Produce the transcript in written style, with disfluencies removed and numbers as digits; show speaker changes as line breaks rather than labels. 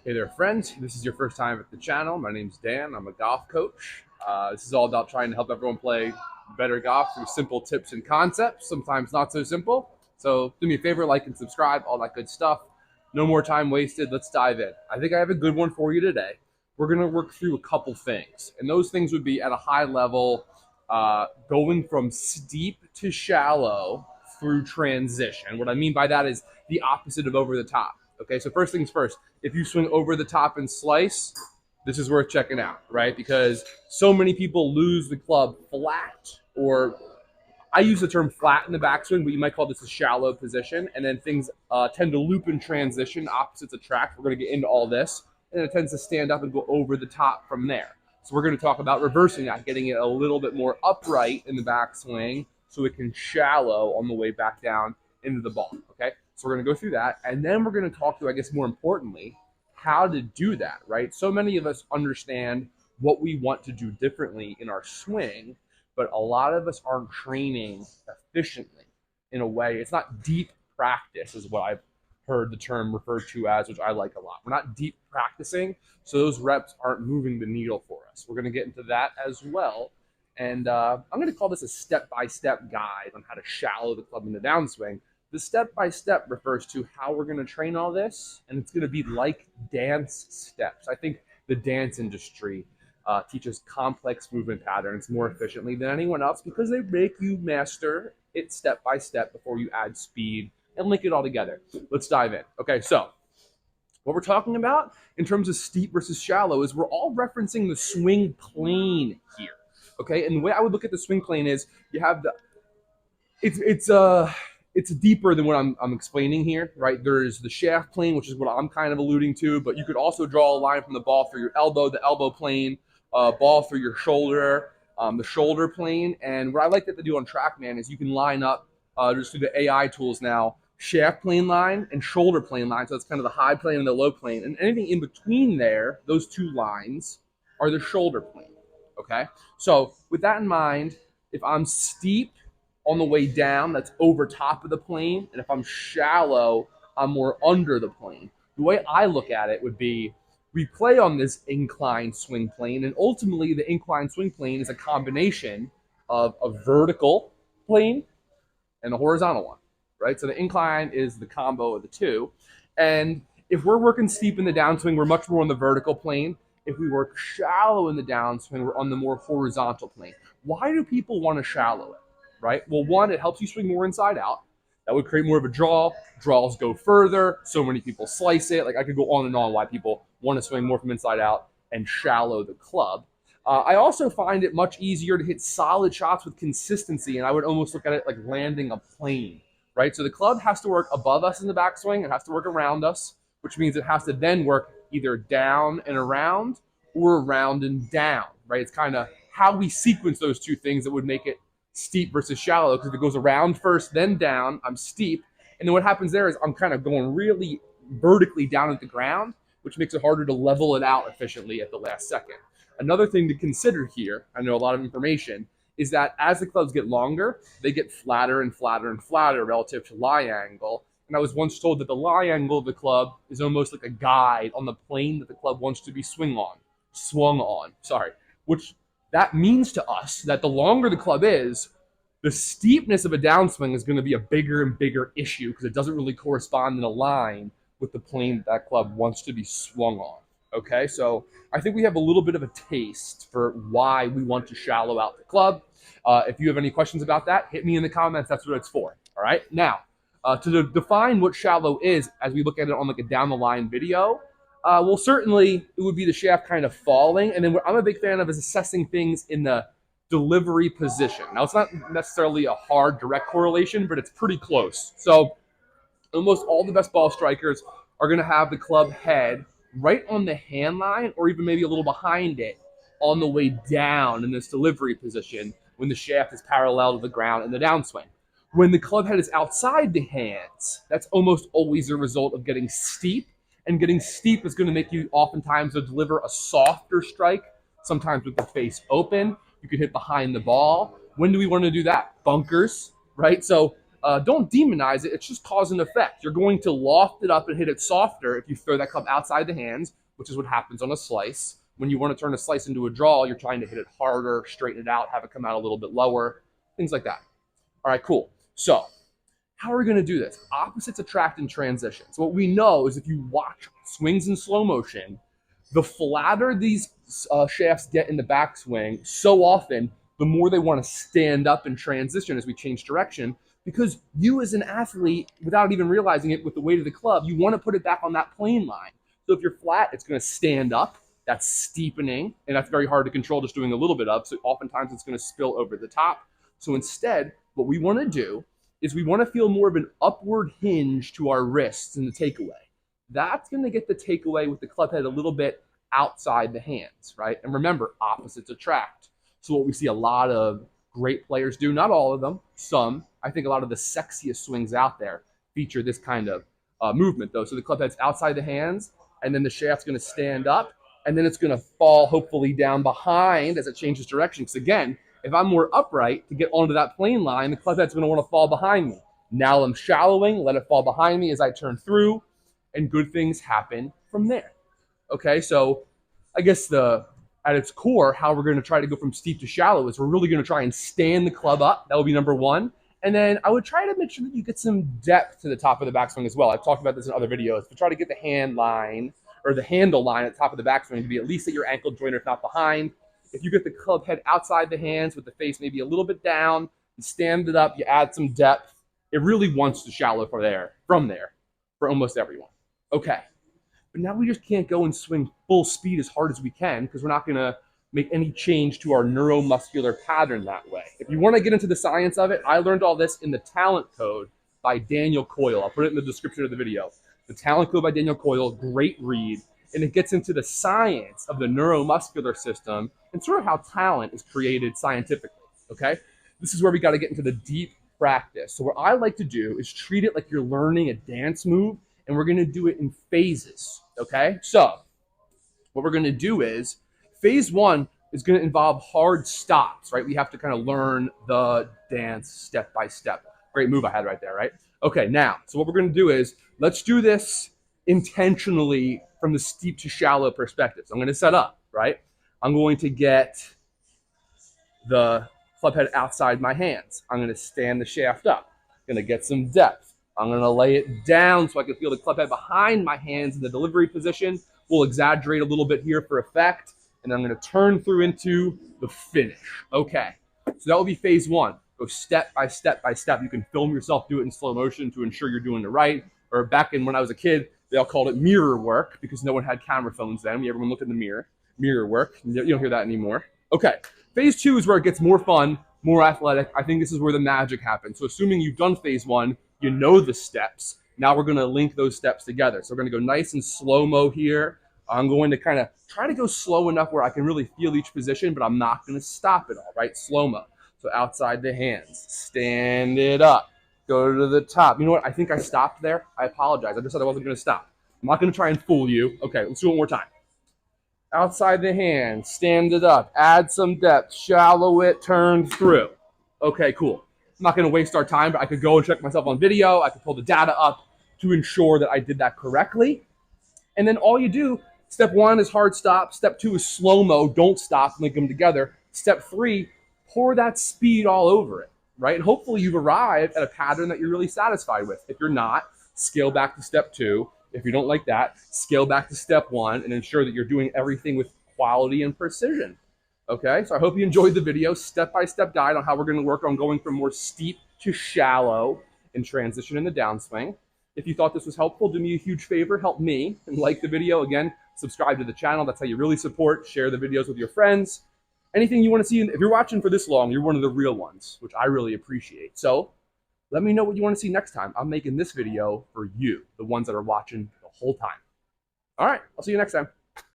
Hey there, friends. This is your first time at the channel. My name's Dan. I'm a golf coach. This is all about trying to help everyone play better golf through simple tips and concepts, sometimes not so simple. So do me a favor, like and subscribe, all that good stuff. No more time wasted. Let's dive in. I think I have a good one for you today. We're going to work through a couple things, and those things would be at a high level, going from steep to shallow through transition. What I mean by that is the opposite of over the top. Okay, so first things first, if you swing over the top and slice, this is worth checking out, right? Because so many people lose the club flat, or I use the term flat in the backswing, but you might call this a shallow position. And then things tend to loop in transition, opposites attract. We're going to get into all this. And it tends to stand up and go over the top from there. So we're going to talk about reversing that, getting it a little bit more upright in the backswing so it can shallow on the way back down into the ball, okay? So we're going to go through that. And then we're going to talk to, I guess more importantly, how to do that, right? So many of us understand what we want to do differently in our swing, but a lot of us aren't training efficiently in a way. It's not deep practice is what I've heard the term referred to as, which I like a lot. We're not deep practicing, so those reps aren't moving the needle for us. We're going to get into that as well. And I'm going to call this a step-by-step guide on how to shallow the club in the downswing. The step-by-step refers to how we're going to train all this, and it's going to be like dance steps. I think the dance industry teaches complex movement patterns more efficiently than anyone else because they make you master it step by step before you add speed and link it all together. Let's dive in. Okay, so what we're talking about in terms of steep versus shallow is we're all referencing the swing plane here. Okay, and the way I would look at the swing plane is you have the it's deeper than what I'm explaining here, right? There's the shaft plane, which is what I'm kind of alluding to, but you could also draw a line from the ball through your elbow, the elbow plane, ball through your shoulder, the shoulder plane. And what I like that to do on TrackMan is you can line up just through the AI tools now, shaft plane line and shoulder plane line. So it's kind of the high plane and the low plane. And anything in between there, those two lines are the shoulder plane, okay? So with that in mind, if I'm steep on the way down, that's over top of the plane. And if I'm shallow, I'm more under the plane. The way I look at it would be we play on this inclined swing plane, and ultimately the inclined swing plane is a combination of a vertical plane and a horizontal one, right? So the incline is the combo of the two. And if we're working steep in the downswing, we're much more on the vertical plane. If we work shallow in the downswing, we're on the more horizontal plane. Why do people want to shallow it? Right? Well, one, it helps you swing more inside out. That would create more of a draw. Draws go further. So many people slice it. Like I could go on and on why people want to swing more from inside out and shallow the club. I also find it much easier to hit solid shots with consistency, and I would almost look at it like landing a plane, right? So the club has to work above us in the backswing. It has to work around us, which means it has to then work either down and around or around and down, right? It's kind of how we sequence those two things that would make it steep versus shallow, because if it goes around first, then down, I'm steep. And then what happens there is I'm kind of going really vertically down at the ground, which makes it harder to level it out efficiently at the last second. Another thing to consider here, I know a lot of information, is that as the clubs get longer, they get flatter and flatter and flatter relative to lie angle. And I was once told that the lie angle of the club is almost like a guide on the plane that the club wants to be swung on, which that means to us that the longer the club is, the steepness of a downswing is going to be a bigger and bigger issue because it doesn't really correspond in a line with the plane that club wants to be swung on. Okay, so I think we have a little bit of a taste for why we want to shallow out the club. If you have any questions about that, hit me in the comments. That's what it's for. All right, now to define what shallow is, as we look at it on like a down the line video, well, certainly it would be the shaft kind of falling. And then what I'm a big fan of is assessing things in the delivery position. Now, it's not necessarily a hard direct correlation, but it's pretty close. So almost all the best ball strikers are going to have the club head right on the hand line or even maybe a little behind it on the way down in this delivery position when the shaft is parallel to the ground in the downswing. When the club head is outside the hands, that's almost always a result of getting steep. And getting steep is going to make you oftentimes deliver a softer strike, sometimes with the face open. You could hit behind the ball. When do we want to do that? Bunkers, right? So don't demonize it. It's just cause and effect. You're going to loft it up and hit it softer if you throw that club outside the hands, which is what happens on a slice. When you want to turn a slice into a draw, you're trying to hit it harder, straighten it out, have it come out a little bit lower, things like that. All right, cool. So how are we going to do this? Opposites attract in transition. So what we know is if you watch swings in slow motion, the flatter these shafts get in the backswing, so often, the more they want to stand up in transition as we change direction, because you as an athlete, without even realizing it with the weight of the club, you want to put it back on that plane line. So if you're flat, it's going to stand up. That's steepening, and that's very hard to control just doing a little bit of, so oftentimes it's going to spill over the top. So instead, what we want to do is we want to feel more of an upward hinge to our wrists in the takeaway. That's going to get the takeaway with the club head a little bit outside the hands, right? And remember, opposites attract. So what we see a lot of great players do, not all of them, some, I think a lot of the sexiest swings out there feature this kind of movement though. So the club head's outside the hands, and then the shaft's going to stand up, and then it's going to fall hopefully down behind as it changes direction. Because again, if I'm more upright to get onto that plane line, the club head's going to want to fall behind me. Now I'm shallowing, let it fall behind me as I turn through, and good things happen from there. Okay, so I guess at its core, how we're going to try to go from steep to shallow is we're really going to try and stand the club up. That will be number one. And then I would try to make sure that you get some depth to the top of the backswing as well. I've talked about this in other videos, but try to get the hand line or the handle line at the top of the backswing to be at least at your ankle joint, if not behind. If you get the club head outside the hands with the face maybe a little bit down, you stand it up, you add some depth. It really wants to shallow from there for almost everyone. Okay. But now we just can't go and swing full speed as hard as we can because we're not going to make any change to our neuromuscular pattern that way. If you want to get into the science of it, I learned all this in the Talent Code by Daniel Coyle. I'll put it in the description of the video. The Talent Code by Daniel Coyle, great read. And it gets into the science of the neuromuscular system and sort of how talent is created scientifically, okay? This is where we got to get into the deep practice. So what I like to do is treat it like you're learning a dance move, and we're going to do it in phases, okay? So what we're going to do is phase one is going to involve hard stops, right? We have to kind of learn the dance step by step. Great move I had right there, right? Okay, now, so what we're going to do is let's do this intentionally from the steep to shallow perspective. So I'm going to set up, right? I'm going to get the club head outside my hands. I'm going to stand the shaft up. I'm going to get some depth. I'm going to lay it down so I can feel the club head behind my hands in the delivery position. We'll exaggerate a little bit here for effect. And then I'm going to turn through into the finish. Okay, so that will be phase one. Go step by step by step. You can film yourself do it in slow motion to ensure you're doing it right. Or back in when I was a kid, they all called it mirror work because no one had camera phones then. Everyone looked in the mirror. Mirror work. You don't hear that anymore. Okay, phase two is where it gets more fun, more athletic. I think this is where the magic happens. So assuming you've done phase one, you know the steps. Now we're going to link those steps together. So we're going to go nice and slow-mo here. I'm going to kind of try to go slow enough where I can really feel each position, but I'm not going to stop it all, right? Slow-mo. So outside the hands, stand it up, go to the top. You know what? I think I stopped there. I apologize. I just said I wasn't going to stop. I'm not going to try and fool you. Okay, let's do it one more time. Outside the hands, stand it up, add some depth, shallow it, turn through. Okay, cool. I'm not going to waste our time, but I could go and check myself on video. I could pull the data up to ensure that I did that correctly. And then all you do, step one is hard stop. Step two is slow-mo. Don't stop. Link them together. Step three, pour that speed all over it, right? And hopefully you've arrived at a pattern that you're really satisfied with. If you're not, scale back to step two. If you don't like that, scale back to step one and ensure that you're doing everything with quality and precision. Okay, so I hope you enjoyed the video, step-by-step guide on how we're going to work on going from more steep to shallow and transition in the downswing. If you thought this was helpful, do me a huge favor, help me and like the video. Again, subscribe to the channel. That's how you really support. Share the videos with your friends. Anything you want to see, if you're watching for this long, you're one of the real ones, which I really appreciate. So let me know what you want to see next time. I'm making this video for you, the ones that are watching the whole time. All right, I'll see you next time.